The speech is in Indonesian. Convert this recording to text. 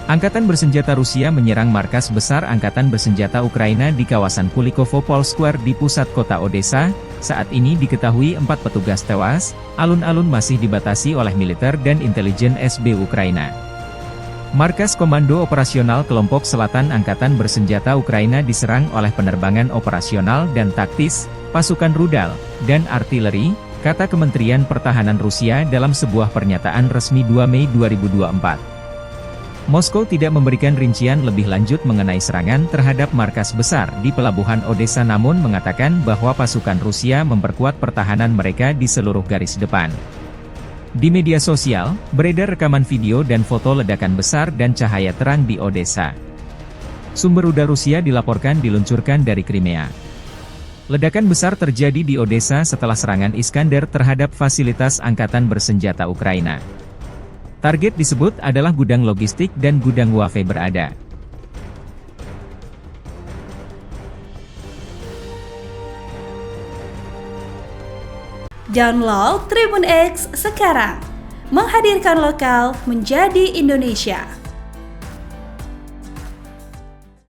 Angkatan bersenjata Rusia menyerang markas besar Angkatan bersenjata Ukraina di kawasan Kulikovo Pol Square di pusat kota Odessa. Saat ini diketahui 4 petugas tewas, alun-alun masih dibatasi oleh militer dan intelijen SB Ukraina. Markas Komando Operasional Kelompok Selatan Angkatan bersenjata Ukraina diserang oleh penerbangan operasional dan taktis, pasukan rudal, dan artileri, kata Kementerian Pertahanan Rusia dalam sebuah pernyataan resmi 2 Mei 2024. Moskow tidak memberikan rincian lebih lanjut mengenai serangan terhadap markas besar di pelabuhan Odessa namun mengatakan bahwa pasukan Rusia memperkuat pertahanan mereka di seluruh garis depan. Di media sosial, beredar rekaman video dan foto ledakan besar dan cahaya terang di Odessa. Sumber rudal Rusia dilaporkan diluncurkan dari Crimea. Ledakan besar terjadi di Odessa setelah serangan Iskander terhadap fasilitas Angkatan bersenjata Ukraina. Target disebut adalah gudang logistik dan gudang Wafe berada. Download Tribun X sekarang, menghadirkan lokal menjadi Indonesia.